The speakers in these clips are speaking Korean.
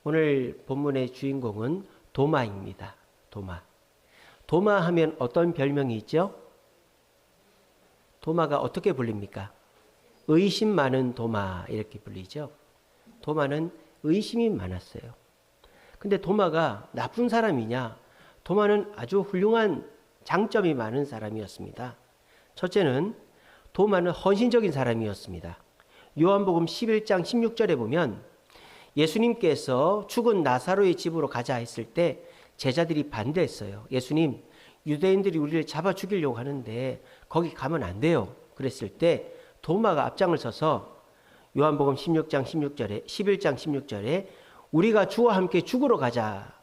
오늘 본문의 주인공은 도마입니다. 도마. 도마 하면 어떤 별명이 있죠? 도마가 어떻게 불립니까? 의심 많은 도마 이렇게 불리죠. 도마는 의심이 많았어요. 근데 도마가 나쁜 사람이냐? 도마는 아주 훌륭한 장점이 많은 사람이었습니다. 첫째는 도마는 헌신적인 사람이었습니다. 요한복음 11장 16절에 보면 예수님께서 죽은 나사로의 집으로 가자 했을 때 제자들이 반대했어요. 예수님, 유대인들이 우리를 잡아 죽이려고 하는데 거기 가면 안 돼요. 그랬을 때 도마가 앞장을 서서 요한복음 11장 16절에 우리가 주와 함께 죽으러 가자.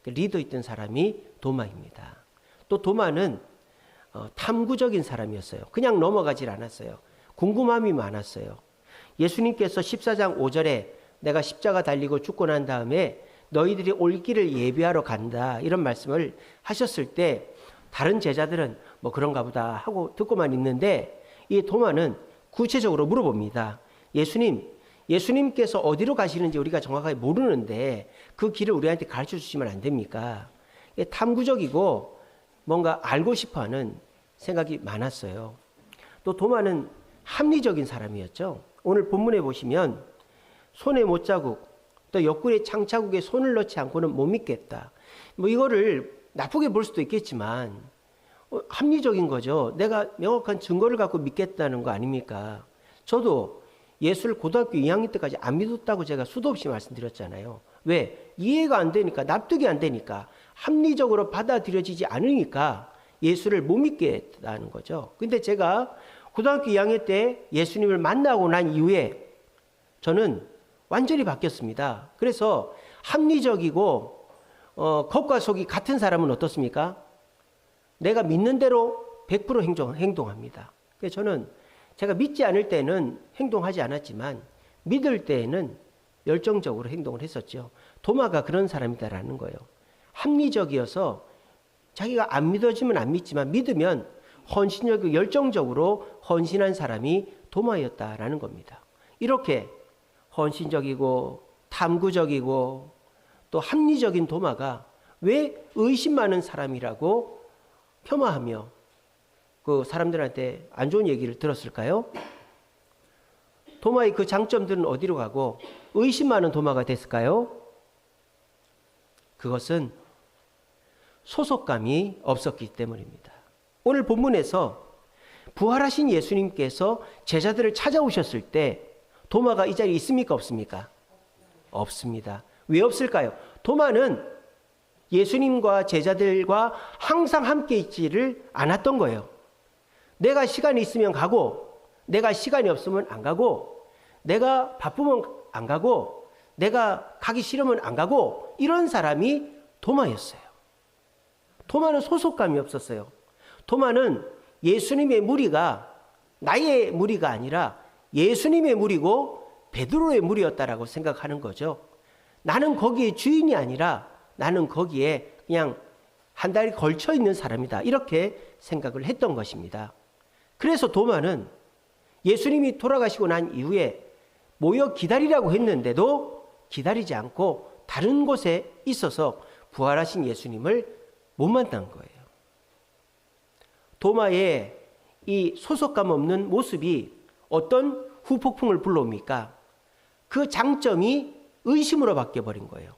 리더 있던 사람이 도마입니다. 또 도마는 탐구적인 사람이었어요. 그냥 넘어가질 않았어요. 궁금함이 많았어요. 예수님께서 14장 5절에 내가 십자가 달리고 죽고 난 다음에 너희들이 올 길을 예비하러 간다 이런 말씀을 하셨을 때 다른 제자들은 뭐 그런가 보다 하고 듣고만 있는데 이 도마는 구체적으로 물어봅니다. 예수님께서 어디로 가시는지 우리가 정확하게 모르는데 그 길을 우리한테 가르쳐 주시면 안 됩니까? 탐구적이고 뭔가 알고 싶어하는 생각이 많았어요. 또 도마는 합리적인 사람이었죠. 오늘 본문에 보시면 손에 못자국 또 옆구리에 창자국에 손을 넣지 않고는 못 믿겠다. 뭐 이거를 나쁘게 볼 수도 있겠지만 합리적인 거죠. 내가 명확한 증거를 갖고 믿겠다는 거 아닙니까? 저도 예수를 고등학교 2학년 때까지 안 믿었다고 제가 수도 없이 말씀드렸잖아요. 왜? 이해가 안 되니까, 납득이 안 되니까, 합리적으로 받아들여지지 않으니까 예수를 못 믿겠다는 거죠. 근데 제가 고등학교 2학년 때 예수님을 만나고 난 이후에 저는 완전히 바뀌었습니다. 그래서 합리적이고 겉과 속이 같은 사람은 어떻습니까? 내가 믿는 대로 100% 행동합니다. 그래서 저는 제가 믿지 않을 때는 행동하지 않았지만 믿을 때에는 열정적으로 행동을 했었죠. 도마가 그런 사람이다라는 거예요. 합리적이어서 자기가 안 믿어지면 안 믿지만 믿으면 헌신적이고 열정적으로 헌신한 사람이 도마였다라는 겁니다. 이렇게 헌신적이고 탐구적이고 또 합리적인 도마가 왜 의심 많은 사람이라고 폄하하며 그 사람들한테 안 좋은 얘기를 들었을까요? 도마의 그 장점들은 어디로 가고 의심 많은 도마가 됐을까요? 그것은 소속감이 없었기 때문입니다. 오늘 본문에서 부활하신 예수님께서 제자들을 찾아오셨을 때 도마가 이 자리에 있습니까? 없습니까? 없습니다. 왜 없을까요? 도마는 예수님과 제자들과 항상 함께 있지를 않았던 거예요. 내가 시간이 있으면 가고 내가 시간이 없으면 안 가고 내가 바쁘면 안 가고 내가 가기 싫으면 안 가고 이런 사람이 도마였어요. 도마는 소속감이 없었어요. 도마는 예수님의 무리가 나의 무리가 아니라 예수님의 무리고 베드로의 무리였다라고 생각하는 거죠. 나는 거기에 주인이 아니라 나는 거기에 그냥 한 달이 걸쳐 있는 사람이다. 이렇게 생각을 했던 것입니다. 그래서 도마는 예수님이 돌아가시고 난 이후에 모여 기다리라고 했는데도 기다리지 않고 다른 곳에 있어서 부활하신 예수님을 못 만난 거예요. 도마의 이 소속감 없는 모습이 어떤 후폭풍을 불러옵니까? 그 장점이 의심으로 바뀌어버린 거예요.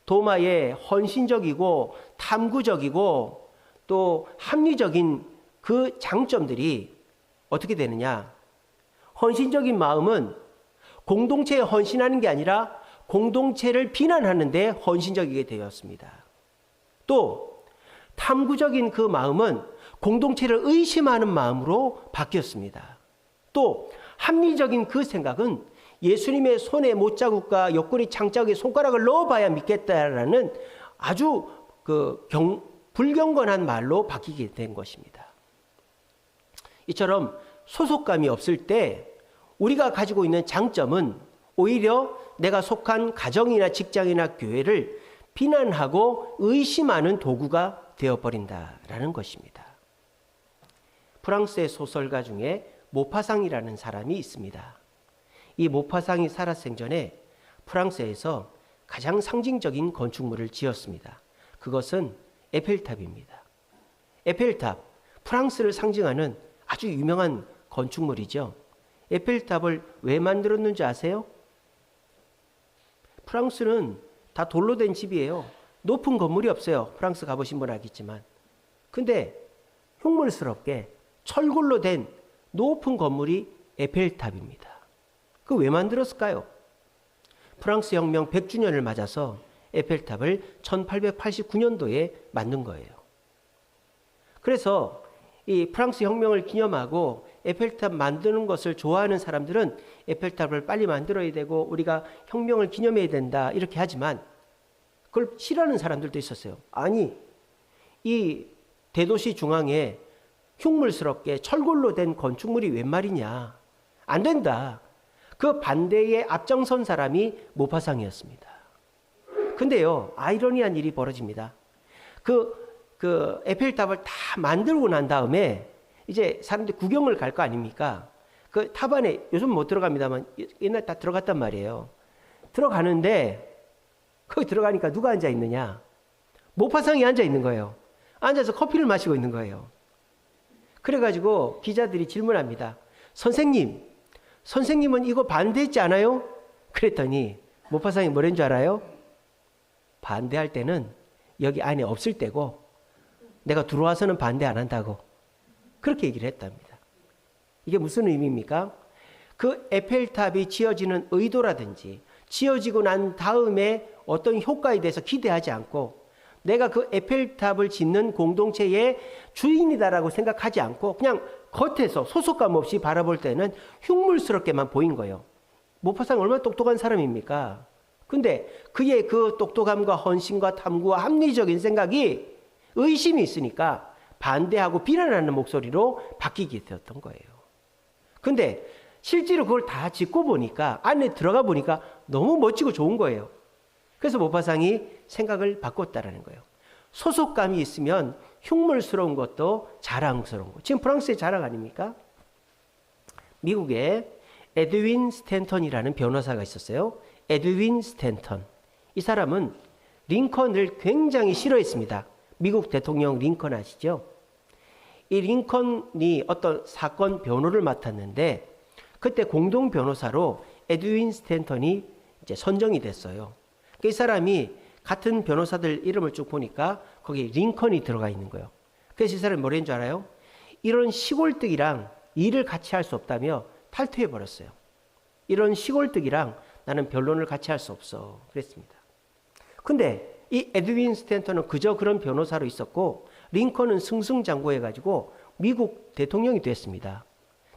도마의 헌신적이고 탐구적이고 또 합리적인 그 장점들이 어떻게 되느냐? 헌신적인 마음은 공동체에 헌신하는 게 아니라 공동체를 비난하는 데 헌신적이게 되었습니다. 또 탐구적인 그 마음은 공동체를 의심하는 마음으로 바뀌었습니다. 또 합리적인 그 생각은 예수님의 손에 못자국과 옆구리 창자국에 손가락을 넣어봐야 믿겠다라는 아주 불경건한 말로 바뀌게 된 것입니다. 이처럼 소속감이 없을 때 우리가 가지고 있는 장점은 오히려 내가 속한 가정이나 직장이나 교회를 비난하고 의심하는 도구가 되어버린다라는 것입니다. 프랑스의 소설가 중에 모파상이라는 사람이 있습니다. 이 모파상이 살아 생전에 프랑스에서 가장 상징적인 건축물을 지었습니다. 그것은 에펠탑입니다. 에펠탑, 프랑스를 상징하는 아주 유명한 건축물이죠. 에펠탑을 왜 만들었는지 아세요? 프랑스는 다 돌로 된 집이에요. 높은 건물이 없어요. 프랑스 가보신 분 알겠지만. 근데 흉물스럽게 철골로 된 높은 건물이 에펠탑입니다. 그 왜 만들었을까요? 프랑스 혁명 100주년을 맞아서 에펠탑을 1889년도에 만든 거예요. 그래서 이 프랑스 혁명을 기념하고 에펠탑 만드는 것을 좋아하는 사람들은 에펠탑을 빨리 만들어야 되고 우리가 혁명을 기념해야 된다 이렇게 하지만 그걸 싫어하는 사람들도 있었어요. 아니, 이 대도시 중앙에 흉물스럽게 철골로 된 건축물이 웬 말이냐. 안 된다. 그 반대에 앞장선 사람이 모파상이었습니다. 근데요, 아이러니한 일이 벌어집니다. 그 에펠탑을 다 만들고 난 다음에 이제 사람들이 구경을 갈 거 아닙니까? 그 탑 안에 요즘 못 들어갑니다만 옛날 다 들어갔단 말이에요. 들어가는데 거기 들어가니까 누가 앉아 있느냐? 모파상이 앉아 있는 거예요. 앉아서 커피를 마시고 있는 거예요. 그래가지고 기자들이 질문합니다. 선생님은 이거 반대했지 않아요? 그랬더니 모파상이 뭐라는 줄 알아요? 반대할 때는 여기 안에 없을 때고 내가 들어와서는 반대 안 한다고 그렇게 얘기를 했답니다. 이게 무슨 의미입니까? 그 에펠탑이 지어지는 의도라든지 지어지고 난 다음에 어떤 효과에 대해서 기대하지 않고 내가 그 에펠탑을 짓는 공동체의 주인이다라고 생각하지 않고 그냥 겉에서 소속감 없이 바라볼 때는 흉물스럽게만 보인 거예요. 모파상 얼마나 똑똑한 사람입니까? 근데 그의 그 똑똑함과 헌신과 탐구와 합리적인 생각이 의심이 있으니까 반대하고 비난하는 목소리로 바뀌게 되었던 거예요. 근데 실제로 그걸 다 짓고 보니까 안에 들어가 보니까 너무 멋지고 좋은 거예요. 그래서 모파상이 생각을 바꿨다라는 거예요. 소속감이 있으면 흉물스러운 것도 자랑스러운 거. 지금 프랑스의 자랑 아닙니까? 미국에 에드윈 스탠턴이라는 변호사가 있었어요. 에드윈 스탠턴. 이 사람은 링컨을 굉장히 싫어했습니다. 미국 대통령 링컨 아시죠? 이 링컨이 어떤 사건 변호를 맡았는데 그때 공동 변호사로 에드윈 스탠턴이 이제 선정이 됐어요. 이 사람이 같은 변호사들 이름을 쭉 보니까 거기에 링컨이 들어가 있는 거예요. 그래서 이 사람이 뭐라는 줄 알아요? 이런 시골뜨기랑 일을 같이 할 수 없다며 탈퇴해 버렸어요. 이런 시골뜨기랑 나는 변론을 같이 할 수 없어 그랬습니다. 근데 이 에드윈 스탠턴은 그저 그런 변호사로 있었고 링컨은 승승장구해가지고 미국 대통령이 됐습니다.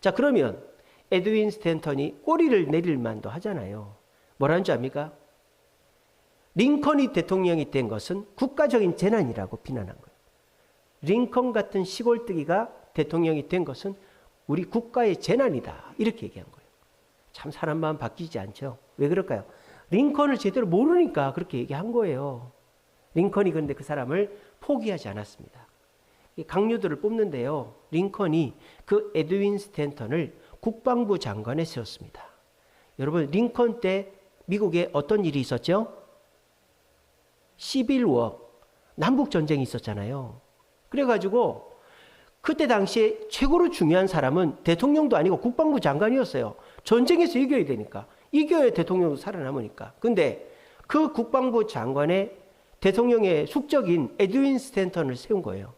자, 그러면 에드윈 스탠턴이 꼬리를 내릴 만도 하잖아요. 뭐라는 줄 압니까? 링컨이 대통령이 된 것은 국가적인 재난이라고 비난한 거예요. 링컨 같은 시골뜨기가 대통령이 된 것은 우리 국가의 재난이다. 이렇게 얘기한 거예요. 참 사람 마음 바뀌지 않죠. 왜 그럴까요? 링컨을 제대로 모르니까 그렇게 얘기한 거예요. 링컨이 그런데 그 사람을 포기하지 않았습니다. 강요들을 뽑는데요. 링컨이 그 에드윈 스탠턴을 국방부 장관에 세웠습니다. 여러분, 링컨 때 미국에 어떤 일이 있었죠? 시빌워, 남북전쟁이 있었잖아요. 그래가지고 그때 당시에 최고로 중요한 사람은 대통령도 아니고 국방부 장관이었어요. 전쟁에서 이겨야 되니까. 이겨야 대통령도 살아남으니까. 근데 그 국방부 장관의 대통령의 숙적인 에드윈 스탠턴을 세운 거예요.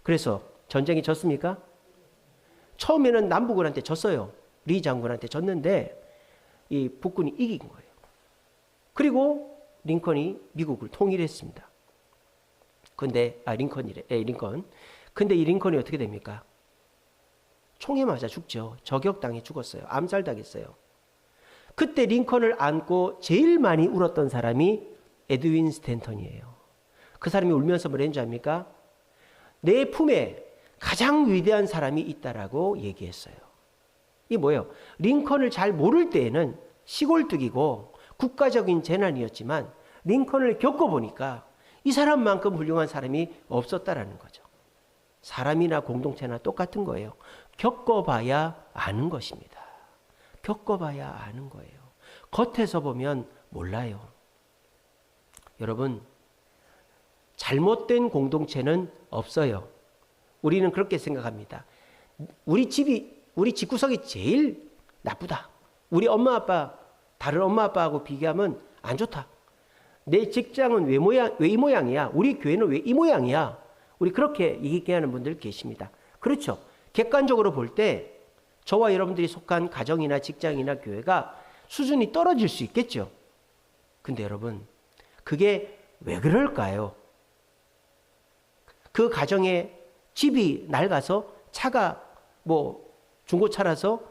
그래서 전쟁이 졌습니까? 처음에는 남북한테 졌어요. 리 장군한테 졌는데 이 북군이 이긴 거예요. 그리고 링컨이 미국을 통일했습니다. 근데 링컨. 근데 이 링컨이 어떻게 됩니까? 총에 맞아 죽죠. 저격당해 죽었어요. 암살당했어요. 그때 링컨을 안고 제일 많이 울었던 사람이 에드윈 스탠턴이에요. 그 사람이 울면서 뭐랬는지 압니까? 내 품에 가장 위대한 사람이 있다라고 얘기했어요. 이게 뭐예요? 링컨을 잘 모를 때에는 시골뜨기고 국가적인 재난이었지만 링컨을 겪어보니까 이 사람만큼 훌륭한 사람이 없었다라는 거죠. 사람이나 공동체나 똑같은 거예요. 겪어봐야 아는 것입니다. 겪어봐야 아는 거예요. 겉에서 보면 몰라요. 여러분, 잘못된 공동체는 없어요. 우리는 그렇게 생각합니다. 우리 집구석이 제일 나쁘다. 우리 엄마 아빠, 다른 엄마 아빠하고 비교하면 안 좋다. 내 직장은 왜 이 모양이야? 우리 교회는 왜 이 모양이야? 우리 그렇게 얘기하는 분들 계십니다. 그렇죠. 객관적으로 볼 때 저와 여러분들이 속한 가정이나 직장이나 교회가 수준이 떨어질 수 있겠죠. 근데 여러분, 그게 왜 그럴까요? 그 가정에 집이 낡아서 차가 중고차라서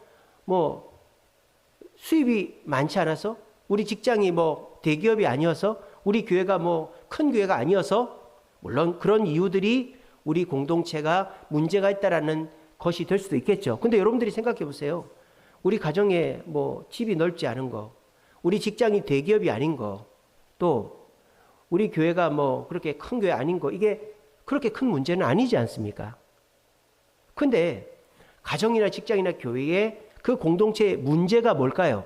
수입이 많지 않아서, 우리 직장이 대기업이 아니어서, 우리 교회가 큰 교회가 아니어서, 물론 그런 이유들이 우리 공동체가 문제가 있다라는 것이 될 수도 있겠죠. 근데 여러분들이 생각해 보세요. 우리 가정에 집이 넓지 않은 거, 우리 직장이 대기업이 아닌 거, 또 우리 교회가 그렇게 큰 교회 아닌 거, 이게 그렇게 큰 문제는 아니지 않습니까? 근데 가정이나 직장이나 교회에 그 공동체의 문제가 뭘까요?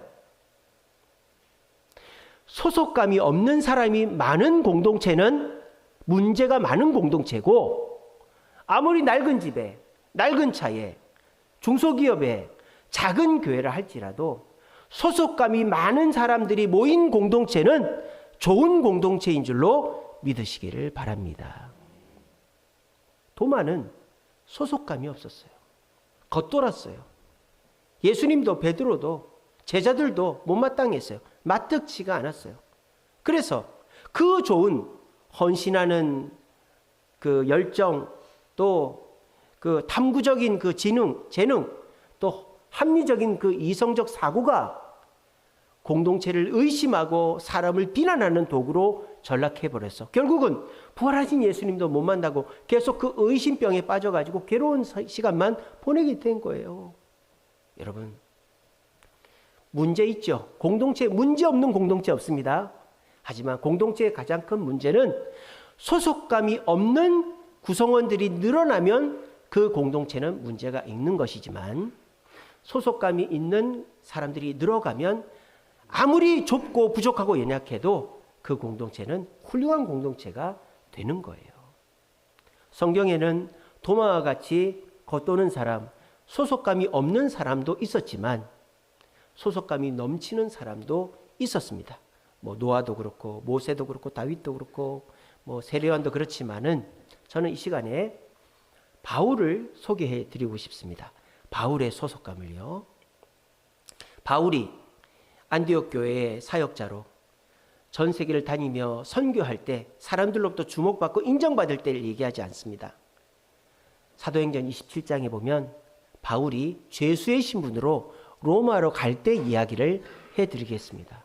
소속감이 없는 사람이 많은 공동체는 문제가 많은 공동체고, 아무리 낡은 집에, 낡은 차에, 중소기업에, 작은 교회를 할지라도 소속감이 많은 사람들이 모인 공동체는 좋은 공동체인 줄로 믿으시기를 바랍니다. 도마는 소속감이 없었어요. 겉돌았어요. 예수님도 베드로도 제자들도 못마땅했어요. 마뜩지가 않았어요. 그래서 그 좋은 헌신하는 그 열정, 또 그 탐구적인 그 재능, 또 합리적인 그 이성적 사고가 공동체를 의심하고 사람을 비난하는 도구로 전락해버렸어. 결국은 부활하신 예수님도 못 만나고 계속 그 의심병에 빠져가지고 괴로운 시간만 보내게 된 거예요. 여러분, 문제 있죠. 공동체, 문제 없는 공동체 없습니다. 하지만 공동체의 가장 큰 문제는 소속감이 없는 구성원들이 늘어나면 그 공동체는 문제가 있는 것이지만, 소속감이 있는 사람들이 늘어가면 아무리 좁고 부족하고 연약해도 그 공동체는 훌륭한 공동체가 되는 거예요. 성경에는 도마와 같이 겉도는 사람, 소속감이 없는 사람도 있었지만 소속감이 넘치는 사람도 있었습니다. 노아도 그렇고 모세도 그렇고 다윗도 그렇고 세례요한도 그렇지만은 저는 이 시간에 바울을 소개해 드리고 싶습니다. 바울의 소속감을요. 바울이 안디옥 교회의 사역자로 전 세계를 다니며 선교할 때 사람들로부터 주목받고 인정받을 때를 얘기하지 않습니다. 사도행전 27장에 보면 바울이 죄수의 신분으로 로마로 갈 때 이야기를 해드리겠습니다.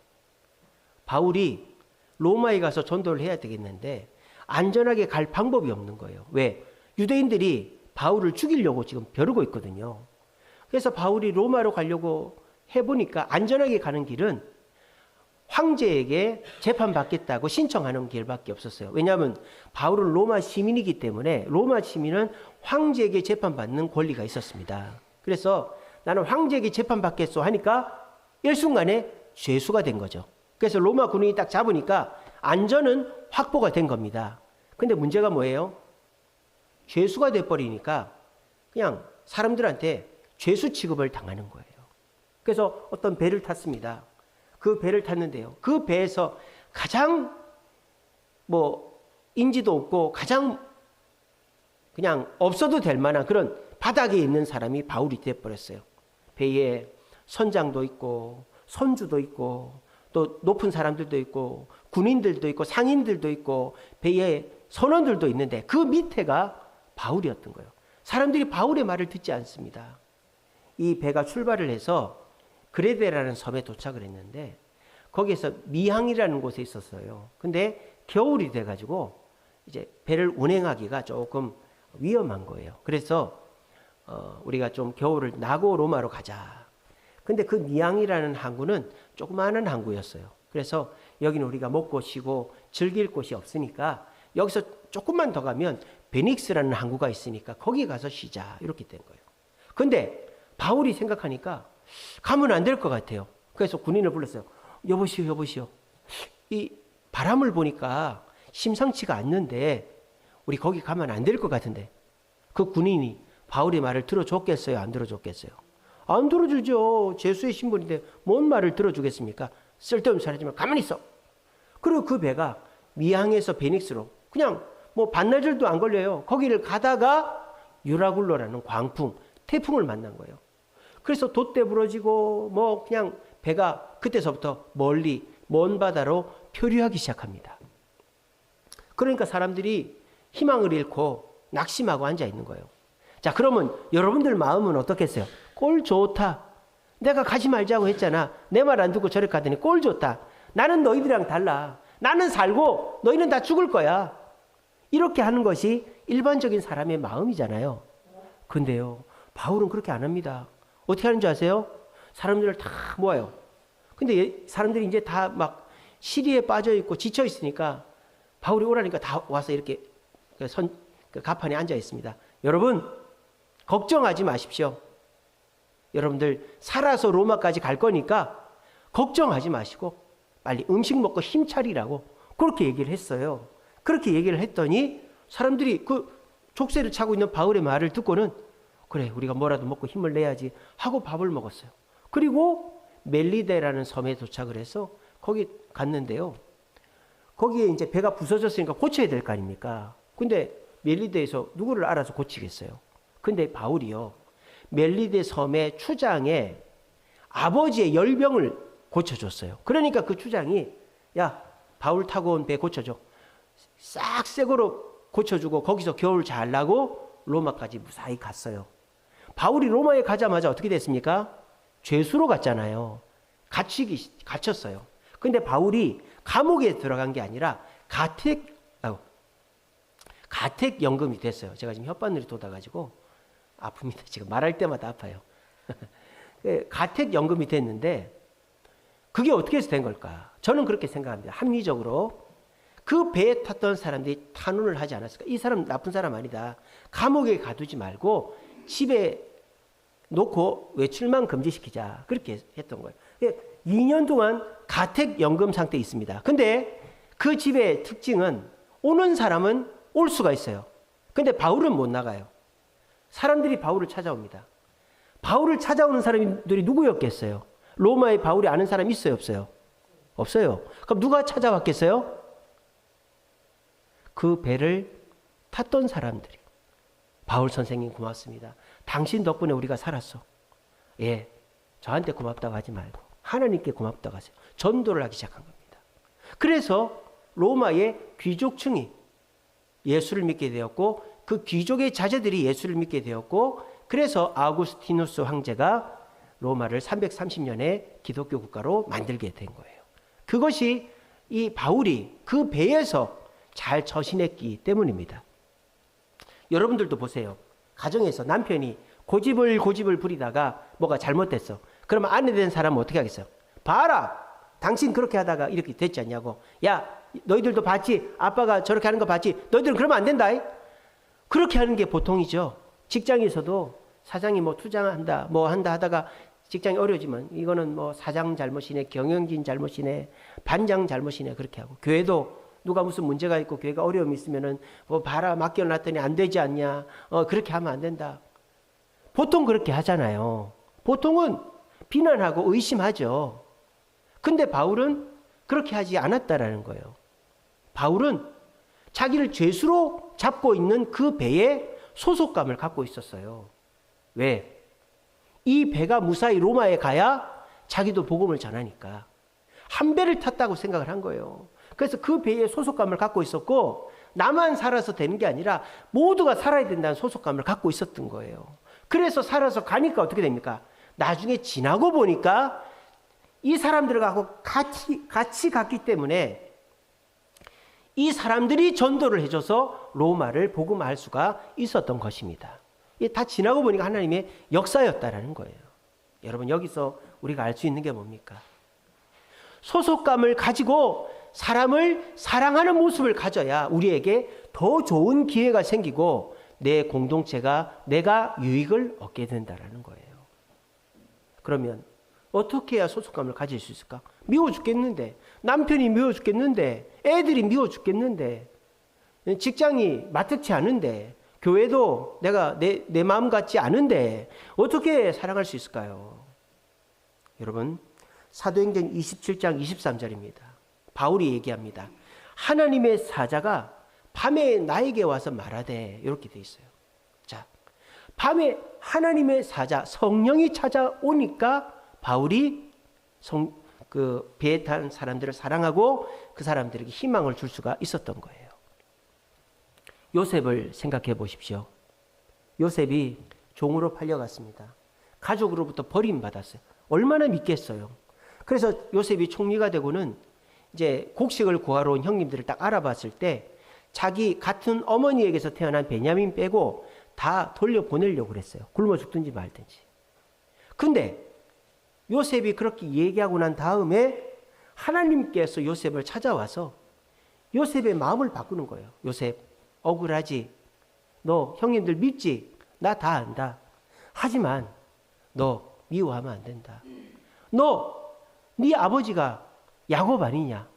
바울이 로마에 가서 전도를 해야 되겠는데 안전하게 갈 방법이 없는 거예요. 왜? 유대인들이 바울을 죽이려고 지금 벼르고 있거든요. 그래서 바울이 로마로 가려고 해보니까 안전하게 가는 길은 황제에게 재판받겠다고 신청하는 길밖에 없었어요. 왜냐하면 바울은 로마 시민이기 때문에 로마 시민은 황제에게 재판받는 권리가 있었습니다. 그래서 나는 황제에게 재판받겠소 하니까 일순간에 죄수가 된 거죠. 그래서 로마 군인이 딱 잡으니까 안전은 확보가 된 겁니다. 근데 문제가 뭐예요? 죄수가 돼버리니까 그냥 사람들한테 죄수 취급을 당하는 거예요. 그래서 어떤 배를 탔습니다. 그 배를 탔는데요. 그 배에서 가장 인지도 없고 가장 그냥 없어도 될 만한 그런 바닥에 있는 사람이 바울이 돼버렸어요. 배에 선장도 있고 선주도 있고 또 높은 사람들도 있고 군인들도 있고 상인들도 있고 배에 선원들도 있는데 그 밑에가 바울이었던 거예요. 사람들이 바울의 말을 듣지 않습니다. 이 배가 출발을 해서 그레데라는 섬에 도착을 했는데 거기에서 미항이라는 곳에 있었어요. 근데 겨울이 돼가지고 이제 배를 운행하기가 조금 위험한 거예요. 그래서 우리가 좀 겨울을 나고 로마로 가자. 근데 그 미항이라는 항구는 조그마한 항구였어요. 그래서 여기는 우리가 먹고 쉬고 즐길 곳이 없으니까 여기서 조금만 더 가면 베닉스라는 항구가 있으니까 거기 가서 쉬자. 이렇게 된 거예요. 근데 바울이 생각하니까 가면 안 될 것 같아요. 그래서 군인을 불렀어요. 여보시오. 이 바람을 보니까 심상치가 않는데 우리 거기 가면 안 될 것 같은데 그 군인이 바울의 말을 들어줬겠어요? 안 들어줬겠어요? 안 들어주죠. 제수의 신분인데 뭔 말을 들어주겠습니까? 쓸데없는 소리 하지 말고 가만히 있어. 그리고 그 배가 미항에서 베닉스로 그냥 뭐 반나절도 안 걸려요. 거기를 가다가 유라굴로라는 광풍, 태풍을 만난 거예요. 그래서 돛대 부러지고 뭐 그냥 배가 그때서부터 멀리 먼 바다로 표류하기 시작합니다. 그러니까 사람들이 희망을 잃고 낙심하고 앉아 있는 거예요. 자, 그러면 여러분들 마음은 어떻겠어요? 꼴 좋다. 내가 가지 말자고 했잖아. 내 말 안 듣고 저렇게 가더니 꼴 좋다. 나는 너희들이랑 달라. 나는 살고 너희는 다 죽을 거야. 이렇게 하는 것이 일반적인 사람의 마음이잖아요. 근데요, 바울은 그렇게 안 합니다. 어떻게 하는 줄 아세요? 사람들을 다 모아요. 근데 사람들이 이제 다 막 시리에 빠져 있고 지쳐 있으니까 바울이 오라니까 다 와서 이렇게 가판에 앉아 있습니다. 여러분, 걱정하지 마십시오. 여러분들 살아서 로마까지 갈 거니까 걱정하지 마시고 빨리 음식 먹고 힘 차리라고 그렇게 얘기를 했어요. 그렇게 얘기를 했더니 사람들이 그 족쇄를 차고 있는 바울의 말을 듣고는 그래, 우리가 뭐라도 먹고 힘을 내야지 하고 밥을 먹었어요. 그리고 멜리데라는 섬에 도착을 해서 거기 갔는데요. 거기에 이제 배가 부서졌으니까 고쳐야 될 거 아닙니까? 근데 멜리데에서 누구를 알아서 고치겠어요? 근데 바울이요, 멜리데 섬의 추장의 아버지의 열병을 고쳐줬어요. 그러니까 그 추장이 야, 바울 타고 온 배 고쳐줘. 싹 새거로 고쳐주고 거기서 겨울 잘 나고 로마까지 무사히 갔어요. 바울이 로마에 가자마자 어떻게 됐습니까? 죄수로 갔잖아요. 갇혔어요. 근데 바울이 감옥에 들어간 게 아니라 가택연금이 됐어요. 제가 지금 혓바늘이 돋아가지고 아픕니다. 지금 말할 때마다 아파요. 가택연금이 됐는데 그게 어떻게 해서 된 걸까? 저는 그렇게 생각합니다. 합리적으로 그 배에 탔던 사람들이 탄원을 하지 않았을까? 이 사람 나쁜 사람 아니다. 감옥에 가두지 말고 집에 놓고 외출만 금지시키자. 그렇게 했던 거예요. 2년 동안 가택연금 상태에 있습니다. 근데 그 집의 특징은 오는 사람은 올 수가 있어요. 근데 바울은 못 나가요. 사람들이 바울을 찾아옵니다. 바울을 찾아오는 사람들이 누구였겠어요? 로마에 바울이 아는 사람 있어요? 없어요? 없어요. 그럼 누가 찾아왔겠어요? 그 배를 탔던 사람들이. 바울 선생님 고맙습니다. 당신 덕분에 우리가 살았어. 예, 저한테 고맙다고 하지 말고 하나님께 고맙다고 하세요. 전도를 하기 시작한 겁니다. 그래서 로마의 귀족층이 예수를 믿게 되었고 그 귀족의 자제들이 예수를 믿게 되었고 그래서 아우구스티누스 황제가 로마를 330년에 기독교 국가로 만들게 된 거예요. 그것이 이 바울이 그 배에서 잘 처신했기 때문입니다. 여러분들도 보세요. 가정에서 남편이 고집을 부리다가 뭐가 잘못됐어. 그러면 아내 된 사람은 어떻게 하겠어요? 봐라! 당신 그렇게 하다가 이렇게 됐지 않냐고. 야, 너희들도 봤지? 아빠가 저렇게 하는 거 봤지? 너희들은 그러면 안 된다. 그렇게 하는 게 보통이죠. 직장에서도 사장이 뭐 투자한다, 뭐 한다 하다가 직장이 어려워지면 이거는 뭐 사장 잘못이네, 경영진 잘못이네, 반장 잘못이네 그렇게 하고 교회도 누가 무슨 문제가 있고 교회가 어려움이 있으면은 뭐 봐라 맡겨놨더니 안 되지 않냐, 그렇게 하면 안 된다. 보통 그렇게 하잖아요. 보통은 비난하고 의심하죠. 근데 바울은 그렇게 하지 않았다라는 거예요. 바울은 자기를 죄수로 잡고 있는 그 배에 소속감을 갖고 있었어요. 왜? 이 배가 무사히 로마에 가야 자기도 복음을 전하니까. 한 배를 탔다고 생각을 한 거예요. 그래서 그 배에 소속감을 갖고 있었고 나만 살아서 되는 게 아니라 모두가 살아야 된다는 소속감을 갖고 있었던 거예요. 그래서 살아서 가니까 어떻게 됩니까? 나중에 지나고 보니까 이 사람들하고 같이 갔기 때문에 이 사람들이 전도를 해줘서 로마를 복음화할 수가 있었던 것입니다. 이게 다 지나고 보니까 하나님의 역사였다라는 거예요. 여러분 여기서 우리가 알 수 있는 게 뭡니까? 소속감을 가지고 사람을 사랑하는 모습을 가져야 우리에게 더 좋은 기회가 생기고 내 공동체가 내가 유익을 얻게 된다라는 거예요. 그러면 어떻게 해야 소속감을 가질 수 있을까? 미워 죽겠는데, 남편이 미워 죽겠는데, 애들이 미워 죽겠는데, 직장이 마땅치 않은데, 교회도 내가 내 마음 같지 않은데 어떻게 사랑할 수 있을까요? 여러분, 사도행전 27장 23절입니다. 바울이 얘기합니다. 하나님의 사자가 밤에 나에게 와서 말하되, 이렇게 돼 있어요. 자, 밤에 하나님의 사자 성령이 찾아오니까 바울이 배에 탄 사람들을 사랑하고 그 사람들에게 희망을 줄 수가 있었던 거예요. 요셉을 생각해 보십시오. 요셉이 종으로 팔려갔습니다. 가족으로부터 버림받았어요. 얼마나 믿겠어요. 그래서 요셉이 총리가 되고는 이제 곡식을 구하러 온 형님들을 딱 알아봤을 때 자기 같은 어머니에게서 태어난 베냐민 빼고 다 돌려보내려고 그랬어요. 굶어 죽든지 말든지. 근데 요셉이 그렇게 얘기하고 난 다음에 하나님께서 요셉을 찾아와서 요셉의 마음을 바꾸는 거예요. 요셉, 억울하지? 너 형님들 믿지? 나 다 안다. 하지만 너 미워하면 안 된다. 네 아버지가 야곱 아니냐?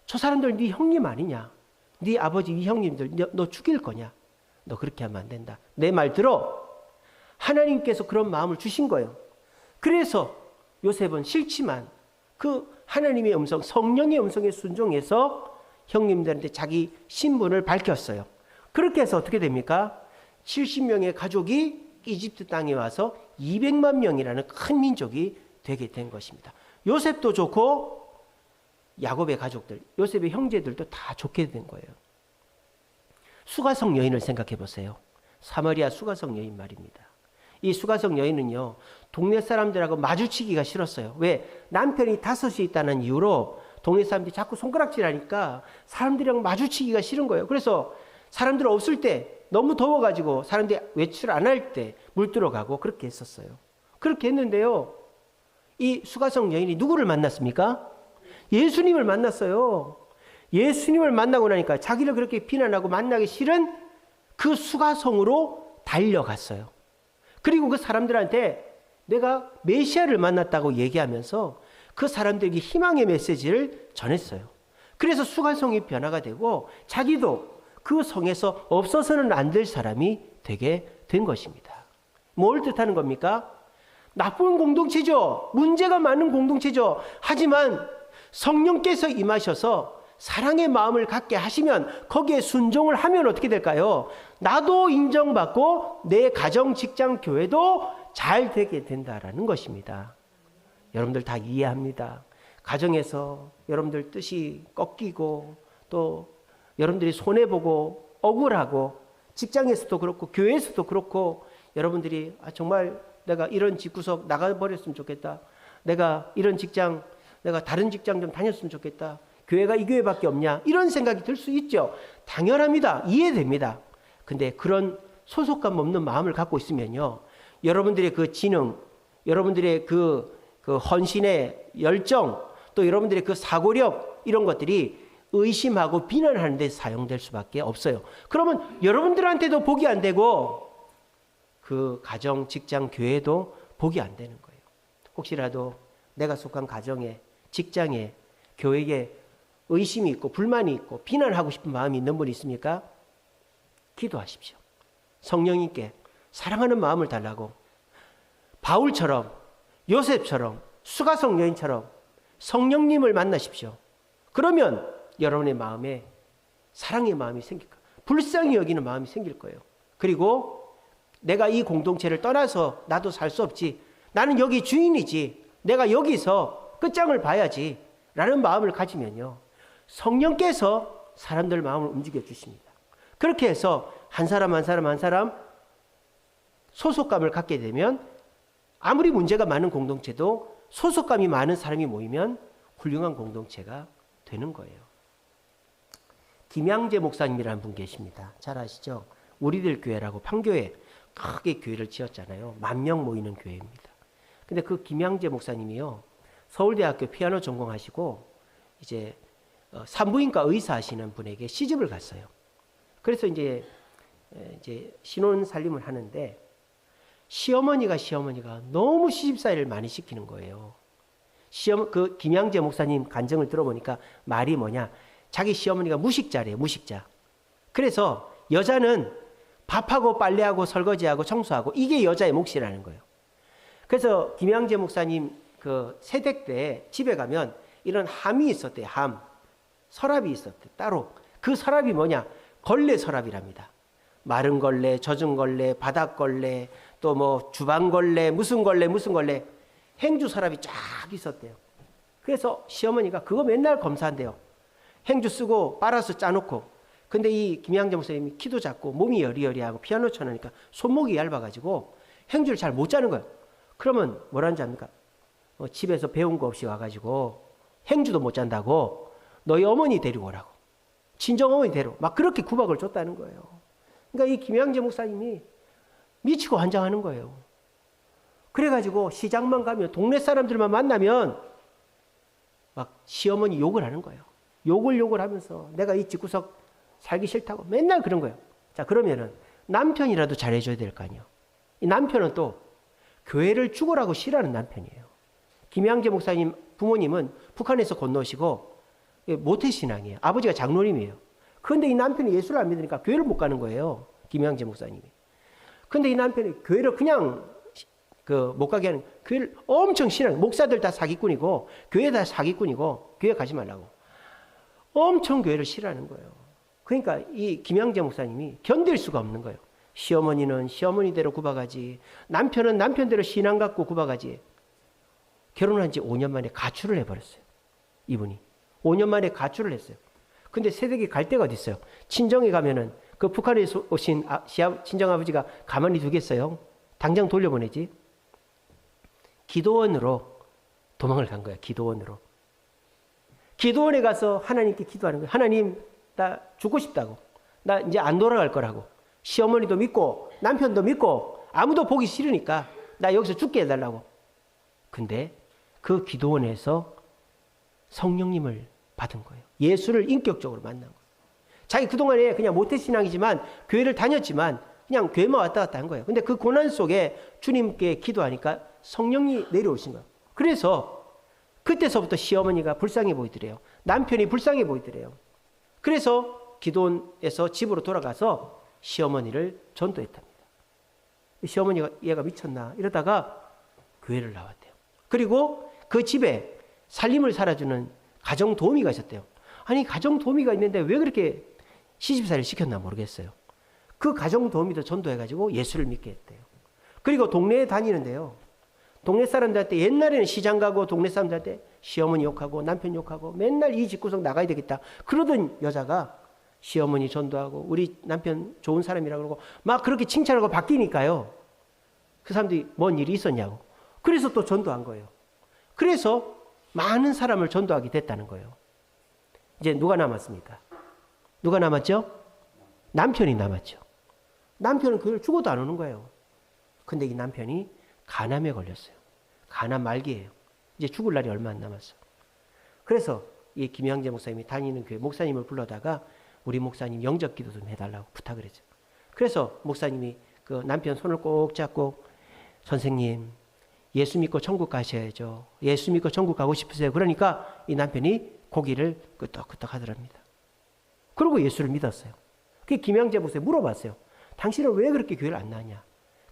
저 사람들 네 형님 아니냐? 네 아버지, 네 형님들 너 죽일 거냐? 너 그렇게 하면 안 된다. 내 말 들어. 하나님께서 그런 마음을 주신 거예요. 그래서 요셉은 싫지만 그 하나님의 음성, 성령의 음성에 순종해서 형님들한테 자기 신분을 밝혔어요. 그렇게 해서 어떻게 됩니까? 70명의 가족이 이집트 땅에 와서 200만 명이라는 큰 민족이 되게 된 것입니다. 요셉도 좋고 야곱의 가족들, 요셉의 형제들도 다 좋게 된 거예요. 수가성 여인을 생각해 보세요. 사마리아 수가성 여인 말입니다. 이 수가성 여인은요, 동네 사람들하고 마주치기가 싫었어요. 왜? 남편이 5이 있다는 이유로 동네 사람들이 자꾸 손가락질하니까 사람들이랑 마주치기가 싫은 거예요. 그래서 사람들 없을 때 너무 더워가지고 사람들이 외출 안 할 때 물 들어가고 그렇게 했었어요. 그렇게 했는데요, 이 수가성 여인이 누구를 만났습니까? 예수님을 만났어요. 예수님을 만나고 나니까 자기를 그렇게 비난하고 만나기 싫은 그 수가성으로 달려갔어요. 그리고 그 사람들한테 내가 메시아를 만났다고 얘기하면서 그 사람들에게 희망의 메시지를 전했어요. 그래서 수가성이 변화가 되고 자기도 그 성에서 없어서는 안 될 사람이 되게 된 것입니다. 뭘 뜻하는 겁니까? 나쁜 공동체죠. 문제가 많은 공동체죠. 하지만 성령께서 임하셔서 사랑의 마음을 갖게 하시면 거기에 순종을 하면 어떻게 될까요? 나도 인정받고 내 가정, 직장, 교회도 잘 되게 된다라는 것입니다. 여러분들 다 이해합니다. 가정에서 여러분들 뜻이 꺾이고 또 여러분들이 손해보고 억울하고 직장에서도 그렇고 교회에서도 그렇고 여러분들이 정말 내가 이런 집구석 나가버렸으면 좋겠다. 내가 이런 직장, 내가 다른 직장 좀 다녔으면 좋겠다. 교회가 이 교회밖에 없냐? 이런 생각이 들 수 있죠. 당연합니다. 이해됩니다. 근데 그런 소속감 없는 마음을 갖고 있으면요, 여러분들의 그 지능, 여러분들의 그 헌신의 열정, 또 여러분들의 그 사고력, 이런 것들이 의심하고 비난하는 데 사용될 수밖에 없어요. 그러면 여러분들한테도 복이 안 되고 그 가정, 직장, 교회도 복이 안 되는 거예요. 혹시라도 내가 속한 가정에, 직장에, 교회에 의심이 있고 불만이 있고 비난하고 싶은 마음이 있는 분 있습니까? 기도하십시오. 성령님께 사랑하는 마음을 달라고, 바울처럼, 요셉처럼, 수가성 여인처럼 성령님을 만나십시오. 그러면 여러분의 마음에 사랑의 마음이 생길 거예요. 불쌍히 여기는 마음이 생길 거예요. 그리고 내가 이 공동체를 떠나서 나도 살 수 없지. 나는 여기 주인이지. 내가 여기서 끝장을 봐야지. 라는 마음을 가지면요, 성령께서 사람들 마음을 움직여 주십니다. 그렇게 해서 한 사람 한 사람 한 사람 소속감을 갖게 되면 아무리 문제가 많은 공동체도 소속감이 많은 사람이 모이면 훌륭한 공동체가 되는 거예요. 김양재 목사님이라는 분 계십니다. 잘 아시죠? 우리들 교회라고 판교에 크게 교회를 지었잖아요. 10,000명 모이는 교회입니다. 근데 그 김양재 목사님이요, 서울대학교 피아노 전공하시고 이제 산부인과 의사 하시는 분에게 시집을 갔어요. 그래서 이제 신혼 살림을 하는데 시어머니가 너무 시집살이를 많이 시키는 거예요. 그 김양재 목사님 간증을 들어보니까 말이 뭐냐? 자기 시어머니가 무식자래요, 무식자. 그래서 여자는 밥하고 빨래하고 설거지하고 청소하고 이게 여자의 몫이라는 거예요. 그래서 김양재 목사님 그 세댁 때 집에 가면 이런 함이 있었대요. 함. 서랍이 있었대요. 따로. 그 서랍이 뭐냐? 걸레 서랍이랍니다. 마른 걸레, 젖은 걸레, 바닥 걸레, 또 뭐 주방 걸레, 무슨 걸레, 무슨 걸레. 행주 서랍이 쫙 있었대요. 그래서 시어머니가 그거 맨날 검사한대요. 행주 쓰고 빨아서 짜놓고. 근데 이 김양재 목사님이 키도 작고 몸이 여리여리하고 피아노 쳐놓으니까 손목이 얇아가지고 행주를 잘 못 짜는 거예요. 그러면 뭐라는지 압니까? 집에서 배운 거 없이 와가지고 행주도 못 짠다고 너희 어머니 데리고 오라고. 친정어머니 데리고 막 그렇게 구박을 줬다는 거예요. 그러니까 이 김양재 목사님이 미치고 환장하는 거예요. 그래가지고 시장만 가면 동네 사람들만 만나면 막 시어머니 욕을 하는 거예요. 욕을 하면서 내가 이 집구석 살기 싫다고 맨날 그런 거예요. 자, 그러면은 남편이라도 잘해줘야 될 거 아니에요. 이 남편은 또 교회를 죽으라고 싫어하는 남편이에요. 김양재 목사님 부모님은 북한에서 건너오시고 모태신앙이에요. 아버지가 장로님이에요. 그런데 이 남편이 예수를 안 믿으니까 교회를 못 가는 거예요. 김양재 목사님이. 근데 이 남편이 교회를 그냥 못 가게 하는, 교회를 엄청 신앙, 목사들 다 사기꾼이고 교회 다 사기꾼이고 교회 가지 말라고 엄청 교회를 싫어하는 거예요. 그러니까 이 김양재 목사님이 견딜 수가 없는 거예요. 시어머니는 시어머니대로 구박하지, 남편은 남편대로 신앙 갖고 구박하지. 결혼한 지 5년 만에 가출을 해버렸어요. 이분이 5년 만에 가출을 했어요. 근데 세댁이 갈 데가 어디 있어요? 친정에 가면은 그 북한에서 오신 친정아버지가 가만히 두겠어요? 당장 돌려보내지. 기도원으로 도망을 간 거야. 기도원으로. 기도원에 가서 하나님께 기도하는 거야. 하나님, 나 죽고 싶다고. 나 이제 안 돌아갈 거라고. 시어머니도 믿고 남편도 믿고 아무도 보기 싫으니까 나 여기서 죽게 해달라고. 근데 그 기도원에서 성령님을 받은 거예요. 예수를 인격적으로 만난 거예요. 자기 그동안에 그냥 모태신앙이지만 교회를 다녔지만 그냥 교회만 왔다 갔다 한 거예요. 근데 그 고난 속에 주님께 기도하니까 성령이 내려오신 거예요. 그래서 그때서부터 시어머니가 불쌍해 보이더래요. 남편이 불쌍해 보이더래요. 그래서 기도원에서 집으로 돌아가서 시어머니를 전도했답니다. 시어머니가 얘가 미쳤나 이러다가 교회를 나왔대요. 그리고 그 집에 살림을 살아주는 가정 도우미가 있었대요. 아니 가정 도우미가 있는데 왜 그렇게 시집살이를 시켰나 모르겠어요. 그 가정 도우미도 전도해가지고 예수를 믿게 했대요. 그리고 동네에 다니는데요. 동네 사람들한테 옛날에는 시장 가고 동네 사람들한테 시어머니 욕하고 남편 욕하고 맨날 이 집구석 나가야 되겠다 그러던 여자가 시어머니 전도하고 우리 남편 좋은 사람이라고 그러고 막 그렇게 칭찬하고 바뀌니까요. 그 사람들이 뭔 일이 있었냐고. 그래서 또 전도한 거예요. 그래서 많은 사람을 전도하게 됐다는 거예요. 이제 누가 남았습니까? 누가 남았죠? 남편이 남았죠. 남편은 교회를 죽어도 안 오는 거예요. 근데 이 남편이 간암에 걸렸어요. 간암 말기예요. 이제 죽을 날이 얼마 안 남았어요. 그래서 이 김양재 목사님이 다니는 교회 목사님을 불러다가 우리 목사님 영접 기도 좀 해달라고 부탁을 했죠. 그래서 목사님이 그 남편 손을 꼭 잡고 선생님 예수 믿고 천국 가셔야죠. 예수 믿고 천국 가고 싶으세요. 그러니까 이 남편이 고기를 끄떡끄떡 하더랍니다. 그리고 예수를 믿었어요. 그 김양재 목사님 물어봤어요. 당신은 왜 그렇게 교회를 안 나왔냐?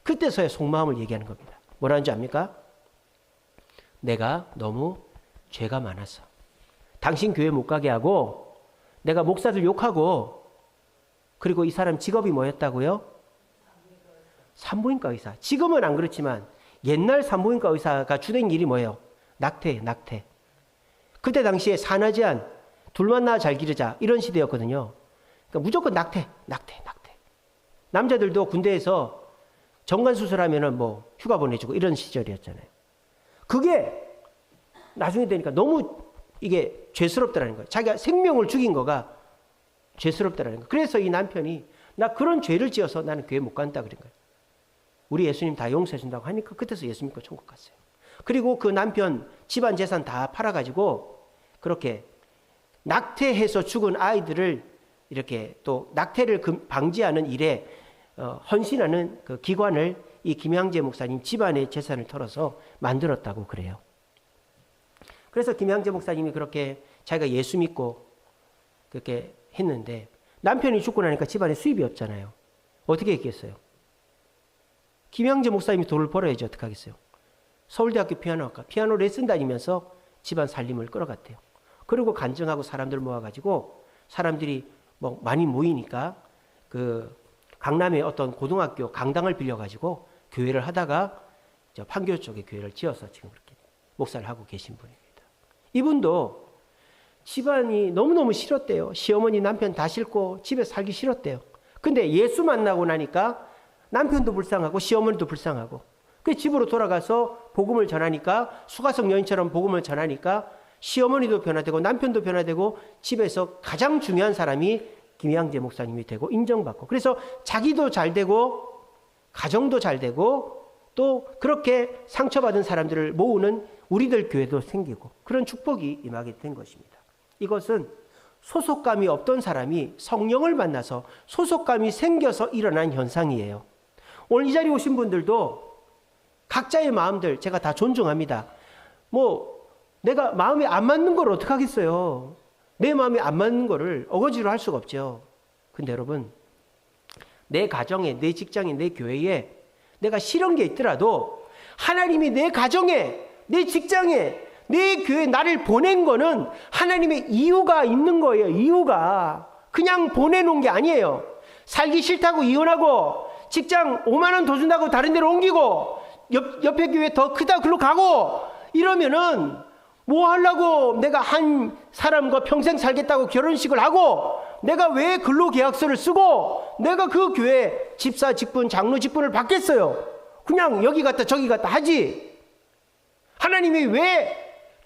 그때서야 속마음을 얘기하는 겁니다. 뭐라는지 압니까? 내가 너무 죄가 많아서 당신 교회 못 가게 하고 내가 목사들 욕하고 그리고 이 사람 직업이 뭐였다고요? 산부인과 의사. 지금은 안 그렇지만 옛날 산부인과 의사가 주된 일이 뭐예요? 낙태예요. 낙태. 그때 당시에 산하제한 둘만 낳아 잘 기르자 이런 시대였거든요. 그러니까 무조건 낙태. 남자들도 군대에서 정관수술하면은 뭐 휴가 보내주고 이런 시절이었잖아요. 그게 나중에 되니까 너무 이게 죄스럽다라는 거예요. 자기가 생명을 죽인 거가 죄스럽다라는 거예요. 그래서 이 남편이 나 그런 죄를 지어서 나는 교회 못 간다 그런 거예요. 우리 예수님 다 용서해 준다고 하니까 그때서 예수 믿고 천국 갔어요. 그리고 그 남편 집안 재산 다 팔아가지고 그렇게 낙태해서 죽은 아이들을 이렇게 또 낙태를 방지하는 일에 헌신하는 그 기관을 이 김양재 목사님 집안의 재산을 털어서 만들었다고 그래요. 그래서 김양재 목사님이 그렇게 자기가 예수 믿고 그렇게 했는데 남편이 죽고 나니까 집안에 수입이 없잖아요. 어떻게 했겠어요? 김양재 목사님이 돈을 벌어야지 어떻게 하겠어요? 서울대학교 피아노학과 피아노 레슨 다니면서 집안 살림을 끌어갔대요. 그리고 간증하고 사람들 모아가지고 사람들이 뭐 많이 모이니까 그 강남의 어떤 고등학교 강당을 빌려가지고 교회를 하다가 저 판교 쪽에 교회를 지어서 지금 그렇게 목사를 하고 계신 분입니다. 이분도 집안이 너무너무 싫었대요. 시어머니 남편 다 싫고 집에 살기 싫었대요. 근데 예수 만나고 나니까 남편도 불쌍하고 시어머니도 불쌍하고 그 집으로 돌아가서 복음을 전하니까 수가성 여인처럼 복음을 전하니까 시어머니도 변화되고 남편도 변화되고 집에서 가장 중요한 사람이 김양재 목사님이 되고 인정받고 그래서 자기도 잘 되고 가정도 잘 되고 또 그렇게 상처받은 사람들을 모으는 우리들 교회도 생기고 그런 축복이 임하게 된 것입니다. 이것은 소속감이 없던 사람이 성령을 만나서 소속감이 생겨서 일어난 현상이에요. 오늘 이 자리에 오신 분들도 각자의 마음들 제가 다 존중합니다. 뭐 내가 마음이 안 맞는 걸 어떡하겠어요. 내 마음이 안 맞는 거를 어거지로 할 수가 없죠. 근데 여러분 내 가정에 내 직장에 내 교회에 내가 싫은 게 있더라도 하나님이 내 가정에 내 직장에 내 교회에 나를 보낸 거는 하나님의 이유가 있는 거예요. 이유가 그냥 보내놓은 게 아니에요. 살기 싫다고 이혼하고 직장 5만 원 더 준다고 다른 데로 옮기고 옆에 교회 더 크다 글로 가고 이러면은 뭐 하려고 내가 한 사람과 평생 살겠다고 결혼식을 하고 내가 왜 근로계약서를 쓰고 내가 그 교회 집사 직분 장로 직분을 받겠어요. 그냥 여기 갔다 저기 갔다 하지. 하나님이 왜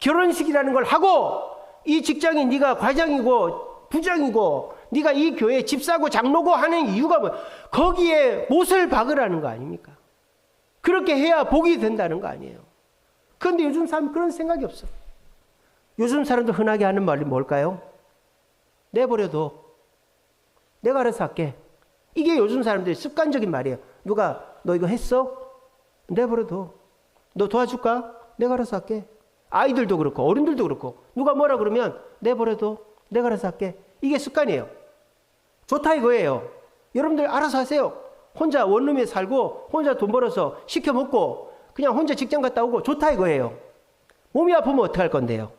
결혼식이라는 걸 하고 이 직장에 네가 과장이고 부장이고 네가 이 교회 집사고 장로고 하는 이유가 뭐야? 거기에 못을 박으라는 거 아닙니까? 그렇게 해야 복이 된다는 거 아니에요. 그런데 요즘 사람 그런 생각이 없어. 요즘 사람들 흔하게 하는 말이 뭘까요? 내버려둬. 내가 알아서 할게. 이게 요즘 사람들의 습관적인 말이에요. 누가 너 이거 했어? 내버려둬. 너 도와줄까? 내가 알아서 할게. 아이들도 그렇고 어른들도 그렇고 누가 뭐라 그러면 내버려둬. 내가 알아서 할게. 이게 습관이에요. 좋다 이거예요. 여러분들 알아서 하세요. 혼자 원룸에 살고 혼자 돈 벌어서 시켜 먹고 그냥 혼자 직장 갔다 오고 좋다 이거예요. 몸이 아프면 어떡할 건데요?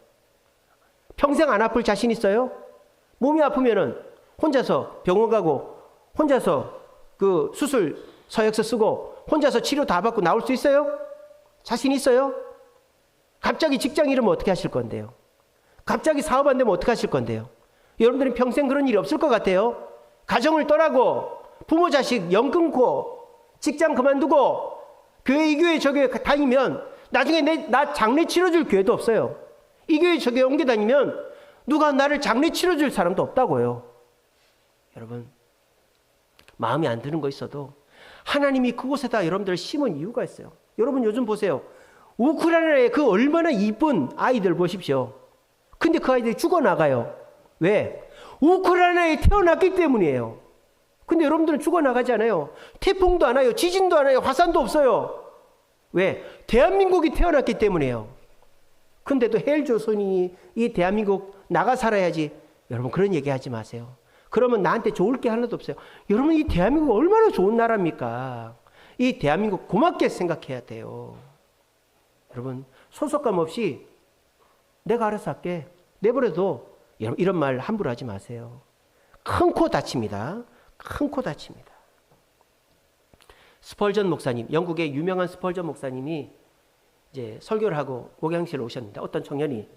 평생 안 아플 자신 있어요? 몸이 아프면은 혼자서 병원 가고 혼자서 그 수술 서약서 쓰고 혼자서 치료 다 받고 나올 수 있어요? 자신 있어요? 갑자기 직장 잃으면 어떻게 하실 건데요? 갑자기 사업 안 되면 어떻게 하실 건데요? 여러분들은 평생 그런 일이 없을 것 같아요. 가정을 떠나고 부모 자식 연 끊고 직장 그만두고 교회 이 교회 저 교회 다니면 나중에 나 장례 치러줄 교회도 없어요. 이 교회 저 교회 옮겨 다니면 누가 나를 장례 치러줄 사람도 없다고요. 여러분 마음에 안 드는 거 있어도 하나님이 그곳에다 여러분들을 심은 이유가 있어요. 여러분 요즘 보세요. 우크라이나에 그 얼마나 이쁜 아이들 보십시오. 근데 그 아이들이 죽어나가요. 왜? 우크라이나에 태어났기 때문이에요. 근데 여러분들은 죽어나가지 않아요. 태풍도 안 와요. 지진도 안 와요. 화산도 없어요. 왜? 대한민국이 태어났기 때문이에요. 근데도 헬조선이 이 대한민국 나가 살아야지. 여러분 그런 얘기 하지 마세요. 그러면 나한테 좋을 게 하나도 없어요. 여러분 이 대한민국 얼마나 좋은 나라입니까? 이 대한민국 고맙게 생각해야 돼요. 여러분 소속감 없이 내가 알아서 할게. 내버려도 여러분 이런 말 함부로 하지 마세요. 큰 코 다칩니다. 큰 코 다칩니다. 스펄전 목사님, 영국의 유명한 스펄전 목사님이 이제 설교를 하고 목양실에 오셨는데 어떤 청년이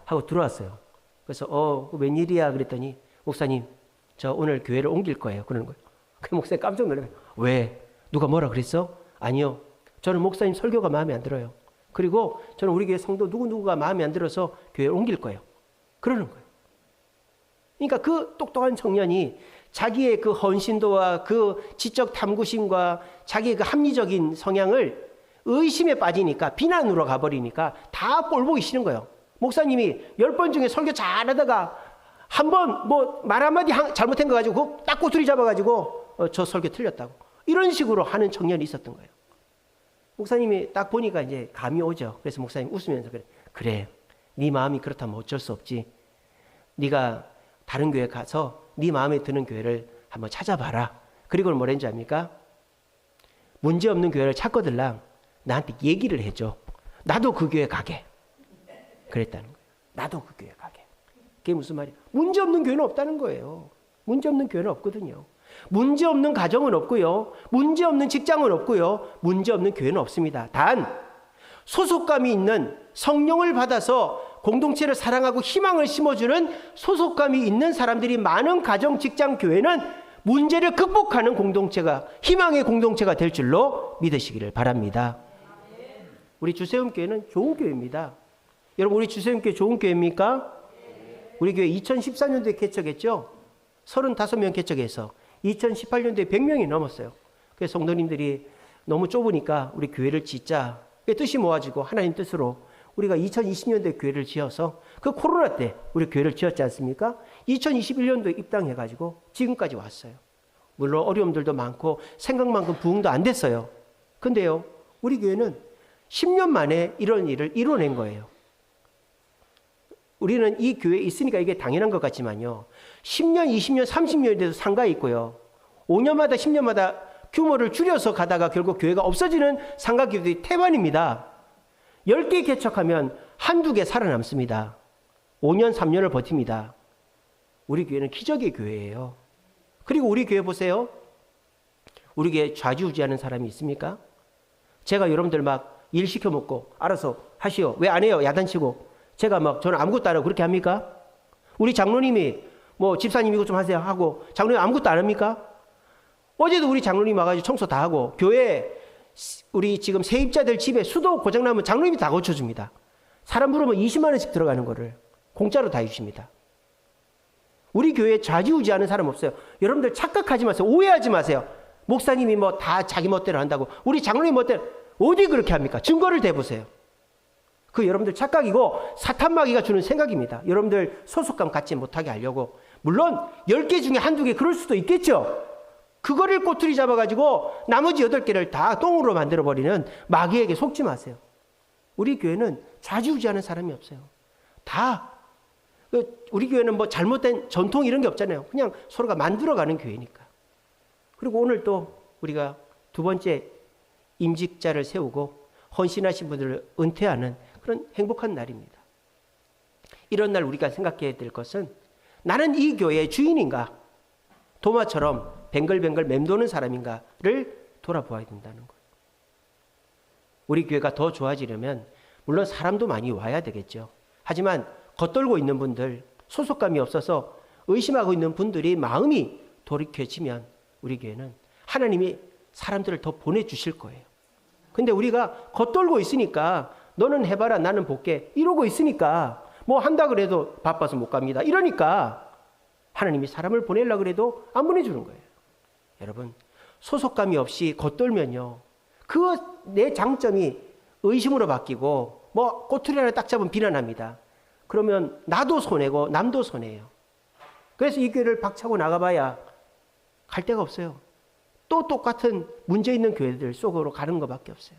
하고 들어왔어요. 그래서 웬일이야 그랬더니 목사님 저 오늘 교회를 옮길 거예요. 그러는 거예요. 그 목사님 깜짝 놀라요. 왜? 누가 뭐라 그랬어? 아니요. 저는 목사님 설교가 마음에 안 들어요. 그리고 저는 우리 교회 성도 누구누구가 마음에 안 들어서 교회를 옮길 거예요. 그러는 거예요. 그러니까 그 똑똑한 청년이 자기의 그 헌신도와 그 지적 탐구심과 자기의 그 합리적인 성향을 의심에 빠지니까 비난으로 가버리니까 다 꼴보기 싫은 거예요. 목사님이 10번 중에 설교 잘하다가 한 번 뭐 말 한마디 잘못한 거 가지고 딱 꼬투리 잡아가지고 저 설교 틀렸다고 이런 식으로 하는 청년이 있었던 거예요. 목사님이 딱 보니까 이제 감이 오죠. 그래서 목사님 웃으면서 그래 네 마음이 그렇다면 어쩔 수 없지. 네가 다른 교회 가서 네 마음에 드는 교회를 한번 찾아봐라. 그리고 뭐랬는지 압니까? 문제없는 교회를 찾거들랑 나한테 얘기를 해줘. 나도 그 교회 가게. 그랬다는 거예요. 나도 그 교회 가게. 그게 무슨 말이에요? 문제없는 교회는 없다는 거예요. 문제없는 교회는 없거든요. 문제없는 가정은 없고요. 문제없는 직장은 없고요. 문제없는 교회는 없습니다. 단 소속감이 있는, 성령을 받아서 공동체를 사랑하고 희망을 심어주는 소속감이 있는 사람들이 많은 가정, 직장, 교회는 문제를 극복하는 공동체가, 희망의 공동체가 될 줄로 믿으시기를 바랍니다. 우리 주세움교회는 좋은 교회입니다. 여러분, 우리 주세움교회 좋은 교회입니까? 우리 교회 2014년도에 개척했죠. 35명 개척해서 2018년도에 100명이 넘었어요. 그래서 성도님들이 너무 좁으니까 우리 교회를 짓자. 뜻이 모아지고 하나님 뜻으로 우리가 2020년도에 교회를 지어서 그 코로나 때 우리 교회를 지었지 않습니까? 2021년도에 입당해가지고 지금까지 왔어요. 물론 어려움들도 많고 생각만큼 부흥도 안 됐어요. 근데요, 우리 교회는 10년 만에 이런 일을 이뤄낸 거예요. 우리는 이 교회에 있으니까 이게 당연한 것 같지만요. 10년, 20년, 30년이 돼도 상가에 있고요. 5년마다 10년마다 규모를 줄여서 가다가 결국 교회가 없어지는 상가 교회들이 태반입니다. 10개 개척하면 한두 개 살아남습니다. 5년, 3년을 버팁니다. 우리 교회는 기적의 교회예요. 그리고 우리 교회 보세요. 우리 교회 좌지우지하는 사람이 있습니까? 제가 여러분들 막 일 시켜먹고 알아서 하시오. 왜 안 해요? 야단치고. 제가 막 저는 아무것도 안 하고 그렇게 합니까? 우리 장로님이 뭐 집사님 이거 좀 하세요 하고 장로님 아무것도 안 합니까? 어제도 우리 장로님 와가지고 청소 다 하고 교회 우리 지금 세입자들 집에 수도 고장나면 장로님이 다 고쳐줍니다. 사람 부르면 20만 원씩 들어가는 거를 공짜로 다 해주십니다. 우리 교회에 좌지우지하는 사람 없어요. 여러분들 착각하지 마세요. 오해하지 마세요. 목사님이 뭐 다 자기 멋대로 한다고. 우리 장로님 멋대로 어디 그렇게 합니까? 증거를 대보세요. 그 여러분들 착각이고 사탄마귀가 주는 생각입니다. 여러분들 소속감 갖지 못하게 하려고. 물론 10개 중에 한두 개 그럴 수도 있겠죠. 그거를 꼬투리 잡아가지고 나머지 8개를 다 똥으로 만들어버리는 마귀에게 속지 마세요. 우리 교회는 좌지우지하는 사람이 없어요. 다 우리 교회는 뭐 잘못된 전통 이런 게 없잖아요. 그냥 서로가 만들어가는 교회니까. 그리고 오늘 또 우리가 두 번째 임직자를 세우고 헌신하신 분들을 은퇴하는 그런 행복한 날입니다. 이런 날 우리가 생각해야 될 것은 나는 이 교회의 주인인가? 도마처럼 뱅글뱅글 맴도는 사람인가를 돌아보아야 된다는 거예요. 우리 교회가 더 좋아지려면 물론 사람도 많이 와야 되겠죠. 하지만 겉돌고 있는 분들, 소속감이 없어서 의심하고 있는 분들이 마음이 돌이켜지면 우리 교회는 하나님이 사람들을 더 보내주실 거예요. 근데 우리가 겉돌고 있으니까 너는 해봐라 나는 볼게 이러고 있으니까 뭐 한다 그래도 바빠서 못 갑니다. 이러니까 하나님이 사람을 보내려고 그래도 안 보내주는 거예요. 여러분 소속감이 없이 겉돌면요. 그 내 장점이 의심으로 바뀌고 뭐 꼬투리 하나 딱 잡으면 비난합니다. 그러면 나도 손해고 남도 손해예요. 그래서 이 교회를 박차고 나가봐야 갈 데가 없어요. 또 똑같은 문제 있는 교회들 속으로 가는 것밖에 없어요.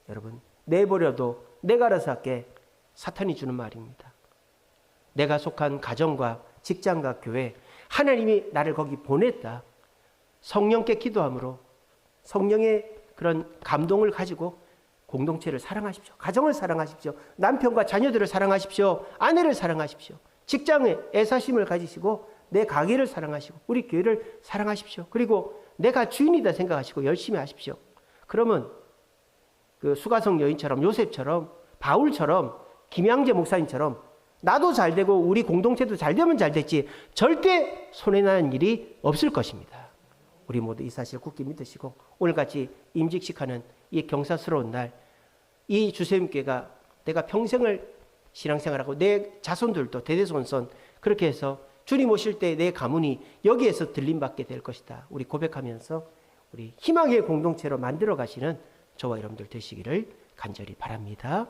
여러분 내버려도 내가 알아서 할게 사탄이 주는 말입니다. 내가 속한 가정과 직장과 교회 하나님이 나를 거기 보냈다. 성령께 기도함으로 성령의 그런 감동을 가지고 공동체를 사랑하십시오. 가정을 사랑하십시오. 남편과 자녀들을 사랑하십시오. 아내를 사랑하십시오. 직장에 애사심을 가지시고 내 가게를 사랑하시고 우리 교회를 사랑하십시오. 그리고 내가 주인이다 생각하시고 열심히 하십시오. 그러면 그 수가성 여인처럼 요셉처럼 바울처럼 김양재 목사님처럼 나도 잘 되고 우리 공동체도 잘 되면 잘 됐지 절대 손해나는 일이 없을 것입니다. 우리 모두 이 사실 굳게 믿으시고 오늘같이 임직식하는 이 경사스러운 날 이 주세움교회가 내가 평생을 신앙생활하고 내 자손들도 대대손손 그렇게 해서 주님 오실 때 내 가문이 여기에서 들림받게 될 것이다. 우리 고백하면서 우리 희망의 공동체로 만들어 가시는 저와 여러분들 되시기를 간절히 바랍니다.